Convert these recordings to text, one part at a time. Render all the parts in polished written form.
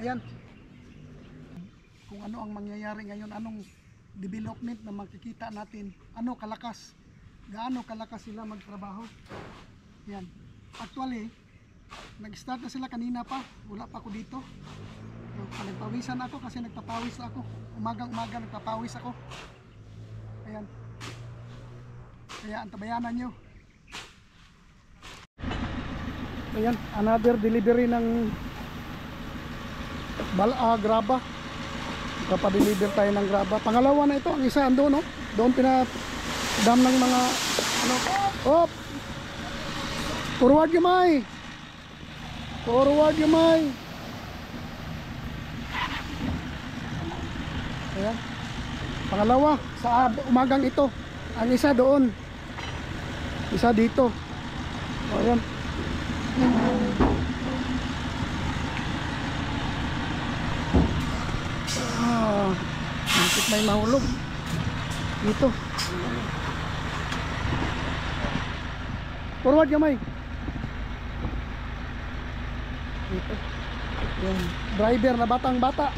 Ayan. Kung ano ang mangyayari ngayon, anong development na makikita natin, ano kalakas, gaano kalakas sila magtrabaho. Yan. Actually, nag-start na sila kanina pa, wala pa ako dito. Nagpawisan ako kasi nagpapawis ako. Umagang-umaga nagpapawis ako. Ayan. Kaya antabayanan nyo. Ayan, another delivery ng graba. Papadeliver tayo ng graba. Pangalawa na ito, ang isa ando, no? Doon pinadam ng mga ano. Hop! Forward gamay! Forward gamay! Ayan. Pangalawa, sa umagang ito. Ang isa doon. Isa dito. Ayan. Bakit may mahulog dito? Forward gamay dito. Yung driver na batang bata.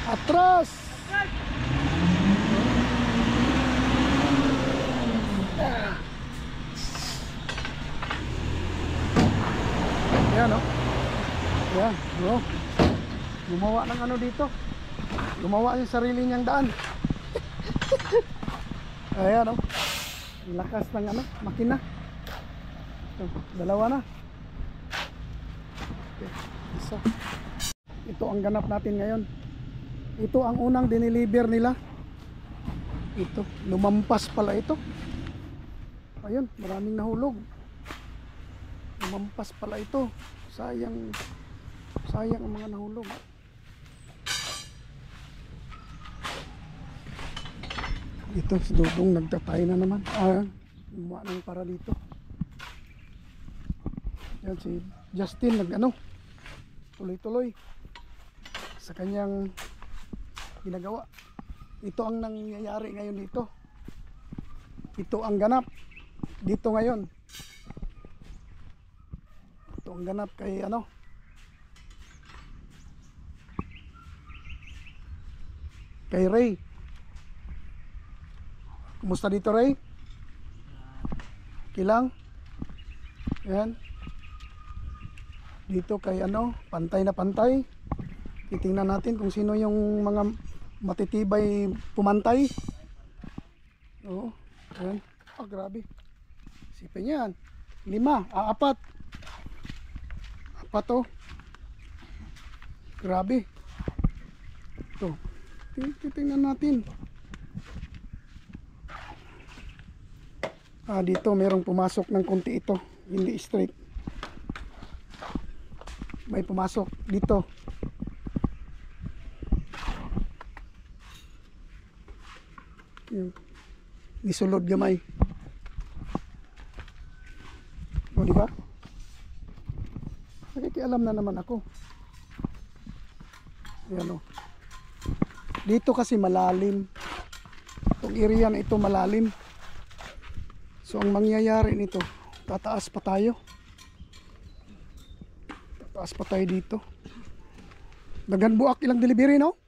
Atras. Ayan, no? Ayan, bro. Gumawa ng ano dito. Gumawa yung sarili niyang daan. Ayan, no? Lakas ng ano, makina. Ito, dalawa na. Okay, isa. Ito ang ganap natin ngayon. Ito ang unang dineliver nila. Ito, lumampas pala ito. Ayun, maraming nahulog. Lumampas pala ito. Sayang ang mga nahulog. Ito si Dudong nagtatay na naman. Gumawa ng para dito. Yan si Justin tuloy-tuloy sa kanyang ginagawa. Ito ang nangyayari ngayon dito. Ito ang ganap dito ngayon. Ito ang ganap kay kay Ray. Kumusta dito, Ray? Kilang? Yan. Dito kay pantay na pantay. Titingnan natin kung sino yung mga matitibay pumantay. Oo. Ayan. Grabe. Sipin yan. 5. 4. 4 to. Grabe. Ito. Titingnan natin. Dito merong pumasok ng konti ito. Hindi straight. May pumasok dito. Nisulod gamay. O, di ba? Nakikialam na naman ako. Ayan, o. Dito kasi malalim. Itong area na ito malalim. So ang mangyayari nito, tataas pa tayo. Tataas pa tayo dito. Dagan buak ilang delivery, no?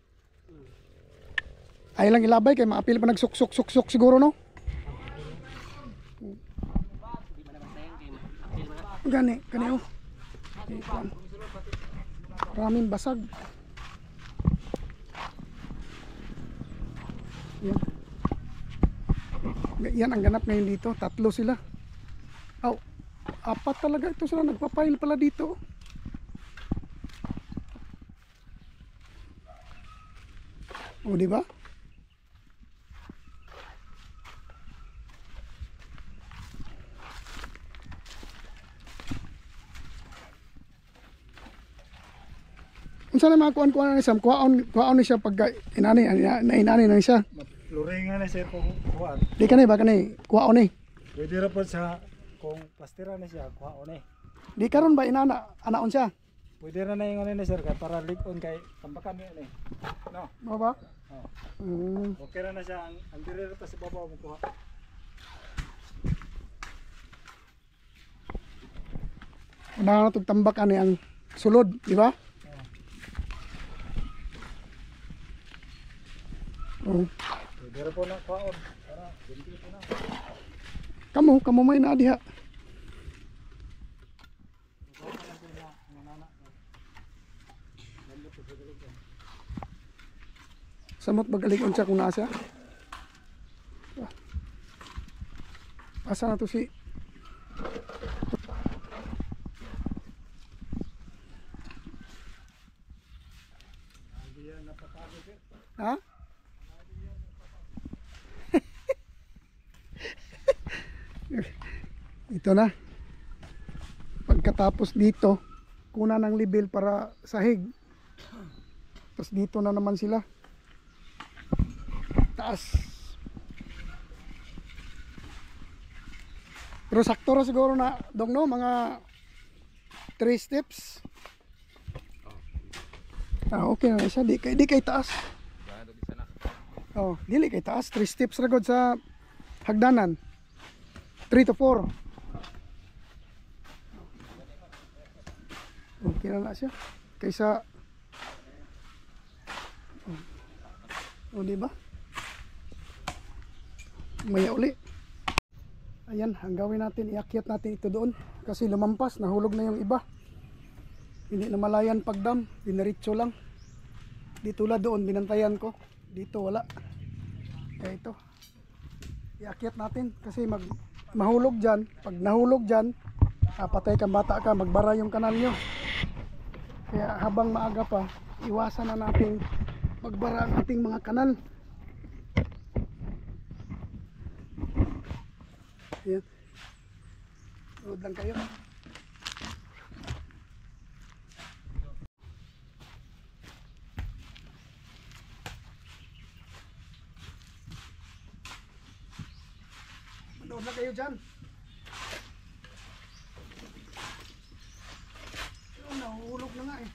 Ay lang ilabay kay maapil pa nagsuksok siguro, no? Gani oh. Maraming basag. Yan ang ganap ngayon dito. 3 sila. 4 talaga ito sila. Nagpapile pala dito. O, di ba? Unsa na mga kuan-kuan ni Sam? Kuhaon ni siya pag inani na siya. Luringan na siya kung kuhaan. Di ka ba kanay kuhaon ni? Pwede ra po sa kung plastira na siya kuhaan eh. Di karon ba anaon siya? Pwede na yung ano ni sir kay para ligon kay tambakan niya ni. No. Mo ba? Oh. Okay na siya ang dire ta sa babaw mo kuha. Unahan na itong tambakan ang sulod, di ba? Oh. Dire po na kuhaon para dili po na. Kamu may na diha. Samot bagalikon siya kung nasa. Asa na to si ha? Ito na. Pagkatapos dito, kuna ng level para sahig. Tapos dito na naman sila. Taas. Pero sakto ra siguro na dong no, mga 3 steps. Okay na siya. Di kay taas. Oh, dili kay taas. 3 steps ra gud sa hagdanan. 3 to 4. Okay na siya. Kaysa di ba? Maya uli. Ayan, ang gawin natin, iakyat natin ito doon kasi lumampas, nahulog na yung iba. Hindi na malayan pagdam, dinaritso lang. Dito la doon, binantayan ko. Dito wala. Kaya ito, iakyat natin kasi mahulog dyan. Pag nahulog dyan, patay kang bata ka, magbara yung kanal nyo. Kaya habang maaga pa, iwasan na natin magbara ang ating mga kanal. Ayan. Load lang kayo. Load lang kayo dyan. Nahulog na nga eh.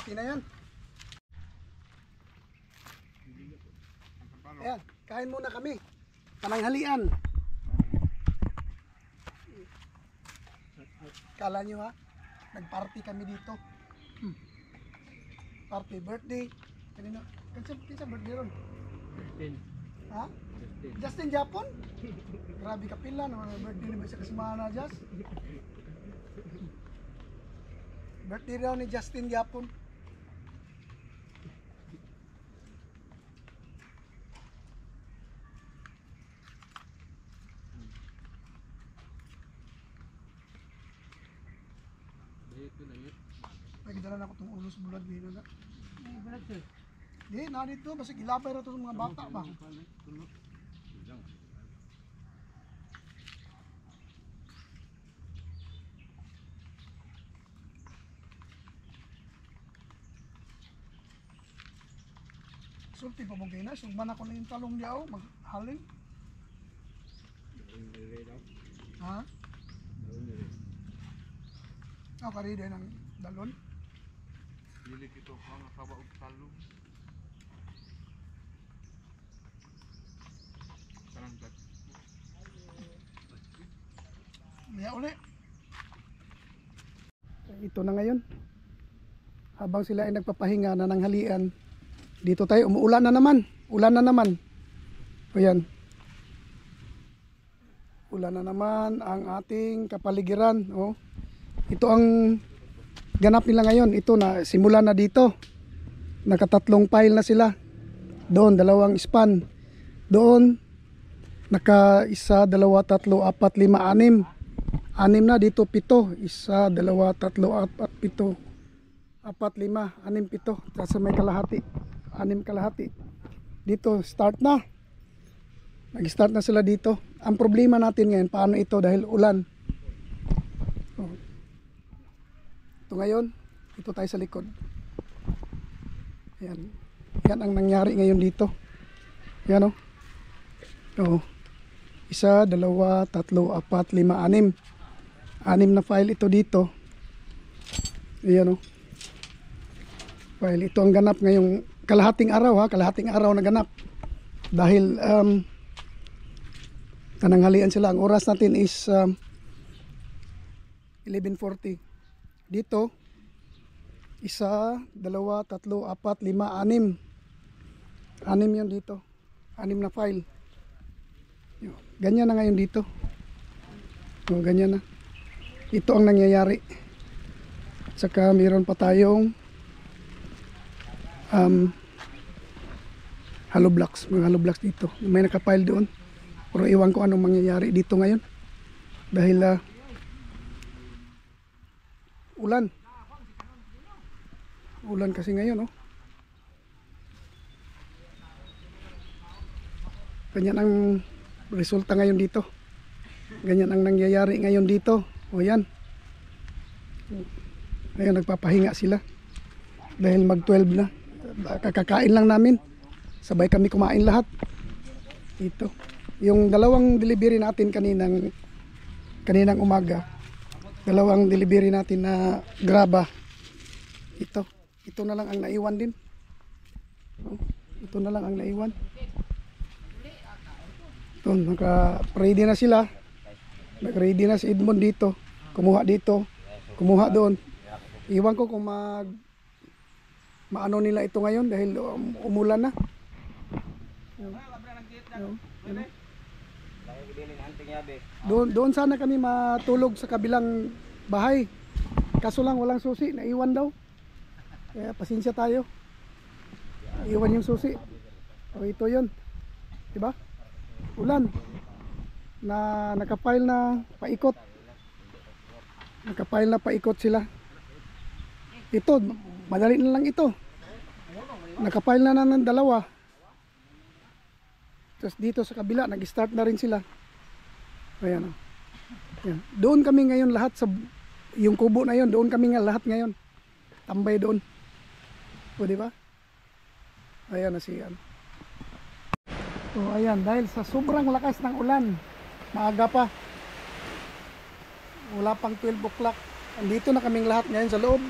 Okay na yan. Ayan, kain muna kami. Pananghalian. Kala nyo ha, nagparty kami dito. Party, birthday. Kanino? Kinsa birthday ron? Justin. Ha? Justin Japon? Grabe ka pila, naman birthday ni sa kasamahan na Just. Birthday raw ni Justin Japon. Nagdala na ko itong ulos bulag dito na. Di, na dito. Basta ilapay na ito sa mga bata ba? Sulti pa mo ginas, sugman ako na yung talong diyaw, maghaling. Ha? Ah, kari din ang dalon. Dili kito mga kaba og talong. Karangkat. Niya uli. Ito na ngayon. Habang sila ay nagpapahinga na ng halian, dito tayo, umuulan na naman. Ulan na naman. O yan. Ulan na naman ang ating kapaligiran. O. Ito ang ganap nila ngayon. Ito na, simula na dito. Nakatatlong pile na sila. Doon, 2 span. Doon, naka 1, 2, 3, 4, 5, 6. 6 na dito, 7. 1, 2, 3, 4, 7. 4, 5, 6, 7. Tapos may kalahati. 6 kalahati. Dito, start na. Nag-start na sila dito. Ang problema natin ngayon, paano ito dahil ulan. Oh. Ito ngayon, ito tayo sa likod. Ayan. Yan ang nangyari ngayon dito. Yan o. Oh. 1, 2, 3, 4, 5, 6. 6 na file ito dito. Ayan o. File. Ito ang ganap ngayong kalahating araw ha. Kalahating araw na ganap. Dahil tananghalian sila. Ang oras natin is 11:40. Dito 1, 2, 3, 4, 5, 6. 6 yun dito. 6 na file. Ganyan na ngayon dito. O, ganyan na. Ito ang nangyayari. Saka mayroon pa tayong hollow blocks. Mga hollow blocks dito. May nakapile doon. Pero iwan ko anong mangyayari dito ngayon. Dahil ulan. Ulan kasi ngayon. Oh. Ganyan ang resulta ngayon dito. Ganyan ang nangyayari ngayon dito. O yan. Ngayon nagpapahinga sila. Dahil mag 12 na. Kakakain lang namin. Sabay kami kumain lahat. Ito. Yung 2 delivery natin kaninang umaga. 2 delivery natin na graba. Ito na lang ang naiwan din. Ito na lang ang naiwan. Ito, naka-ready na sila. Nag-ready na si Edmond dito. Kumuha dito. Kumuha doon. Iwan ko kung maano nila ito ngayon dahil umulan na. Doon sana kami matulog sa kabilang bahay. Kaso lang walang susi. Naiwan daw. Kaya pasensya tayo. Iwan yung susi. O ito yun. Diba? Ulan. Na nakapile na paikot. Nakapile na paikot sila. Ito, madali na lang ito. Nakapile na ng 2. Tapos dito sa kabila, nag-start na rin sila. Ayan. Ayan. Doon kami ngayon lahat sa yung kubo na yon, doon kami nga lahat ngayon. Tambay doon. O di ba? Ayan na siya. So ayan, dahil sa sobrang lakas ng ulan, maaga pa. Wala pang 12 o'clock. Andito na kaming lahat ngayon sa loob.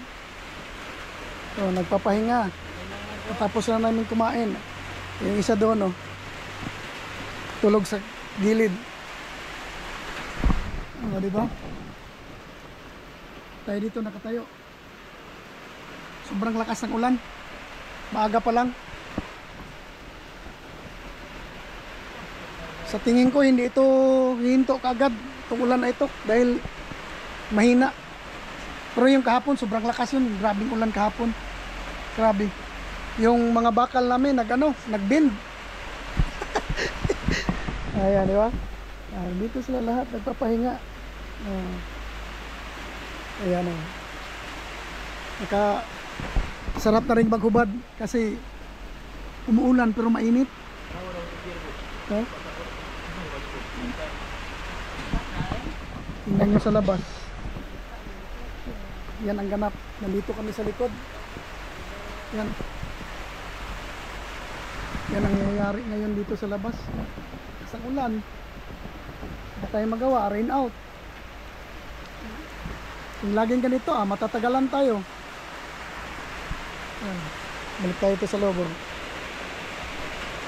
So nagpapahinga. Tapos na namin kumain. Yung isa doon, oh, tulog sa gilid. O, di ba? Tayo dito nakatayo. Sobrang lakas ng ulan. Maaga pa lang. Sa tingin ko hindi ito hihinto kaagad itong ulan na ito dahil mahina. Pero yung kahapon sobrang lakas yun. Grabing ulan kahapon. Grabe. Yung mga bakal namin nagbend. Ayan, di ba? Dito sila lahat nagpapahinga. Ayan, sarap na rin maghubad kasi umuulan pero mainit. Tingnan nyo sa labas. Yan ang ganap. Nandito kami sa likod. Yan. Yan ang nangyayari ngayon dito sa labas. Sa ulan. Hindi tayo magawa, rain out. Kung laging ganito, matatagalan tayo. Balik tayo ito sa loob.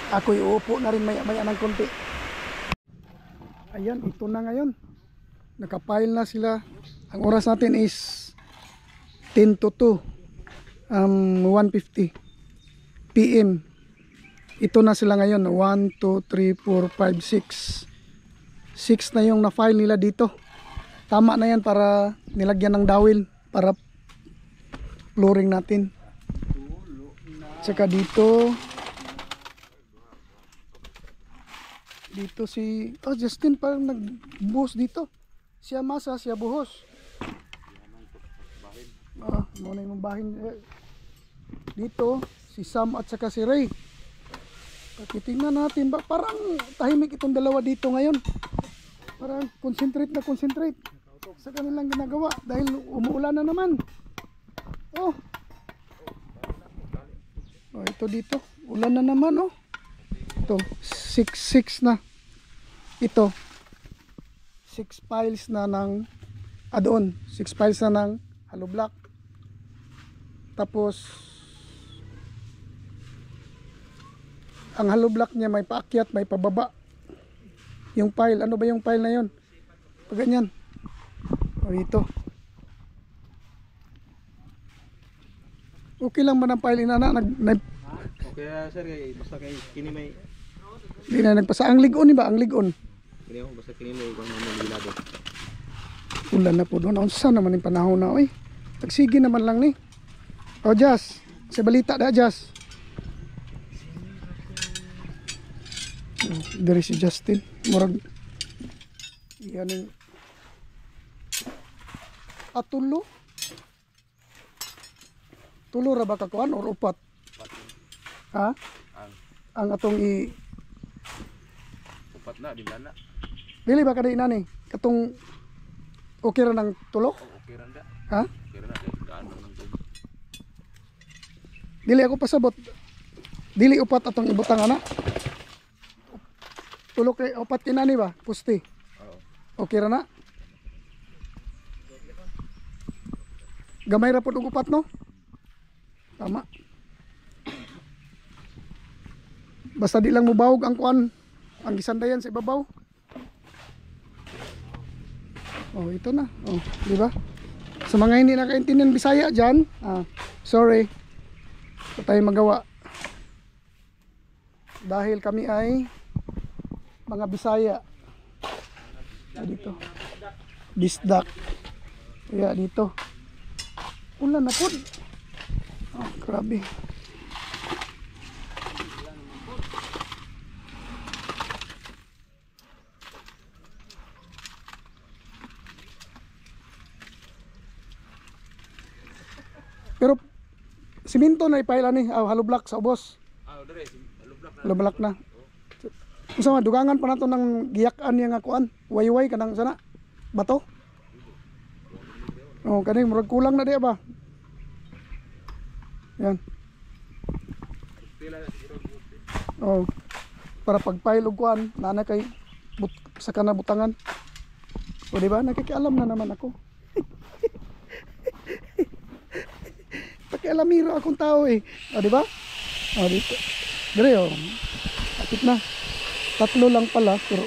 Ako'y uupo na rin maya ng konti. Ayan, ito na ngayon. Nakapile na sila. Ang oras natin is 10 to 2. 1:50 PM. Ito na sila ngayon. 1, 2, 3, 4, 5, 6. 6 na yung na-file nila dito. Tama na yan para nilagyan ng dawil para flooring natin. Tsaka dito si Justin parang nagbuhos dito. Siya masa, siya buhos. Muna yung bahin. Dito si Sam at saka si Ray. Titingnan natin ba parang tahimik itong dalawa dito ngayon. Parang concentrate sa kanilang ginagawa dahil umuulan na naman. Oh, ito dito. Ulan na naman oh. Ito 6 na. Ito 6 piles na ng doon 6 piles na ng hollow block. Tapos ang hollow block niya may paakyat, may pababa. Yung pile, ano ba yung pile na yun? Pag ganyan. Ito. Okay lang ba ng pile inana? Okay sir, basta kay kini may Hindi na nagpasa. Ang ligon ba? Ang ligon. kini ako basta kini may kung ano gilado. Ulan na po doon. Unsa naman yung panahon na oy. Tagsige naman lang ni. Jazz. Sa balita da Jazz. Dari si Justin. Murag yan yung tulo. Tulo ra ba kakuan or upat? Ha? Ang atong Upat na, di ba na? dili ba kada inani? Katong okay ra ng tulo? Okay ra na. Ha? Okay ra na. Daan ng tubig. Dili ako pasabot. Dili upat atong ibutang ana. Tulo kay upat kinani ba? Pusti. Okay ra na. Gamay ra pud og upat no? Tama. Basta di lang mubawog ang kuan, ang gisandayan sa ibabaw. Ito na. Di ba? Sa mga hindi nakaintindihan Bisaya diyan, sorry. Ito tayo magawa. Dahil kami ay mga Bisaya. Dito. Disdak. Kaya dito. Ulan na po. Grabe. Pero siminto na ipaila ni, hollow block sa ubos. Dire, lublak na. Hollow block na. Unsa man dugangan pa nato ng giyak-an niya nga kuan, wayway kanang sana bato. Kani murag kulang na diya ba? Yan. Para pagpile og kuan, nana kay sa kana butangan. O di ba? Nakikialam na naman ako. Pakialamiro akong tao eh. O di ba? Dito. Dire oh. Akit na. 3 lang pala pero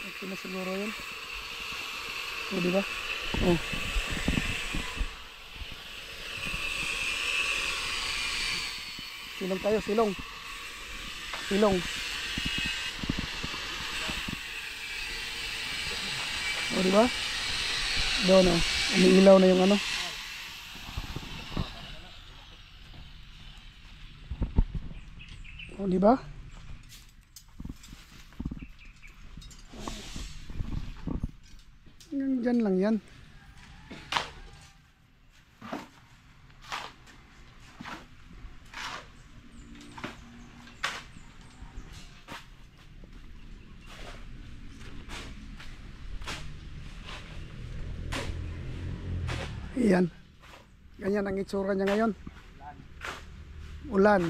okay na siguro yun. O di ba? Silong tayo, silong. Silong. O di ba? Doon umiilaw na yung ano. O di ba? Diyan lang yan. Yan. Ganyan ang itsura niya ngayon. Ulan.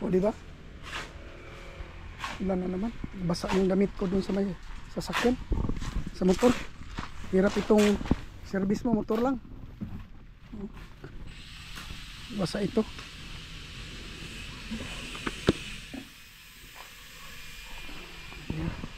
O di ba? Ulan na naman. Basa yung damit ko dun sa may sasakyan. Sa motor. Hirap itong service mo, motor lang. Basa ito. Ayan.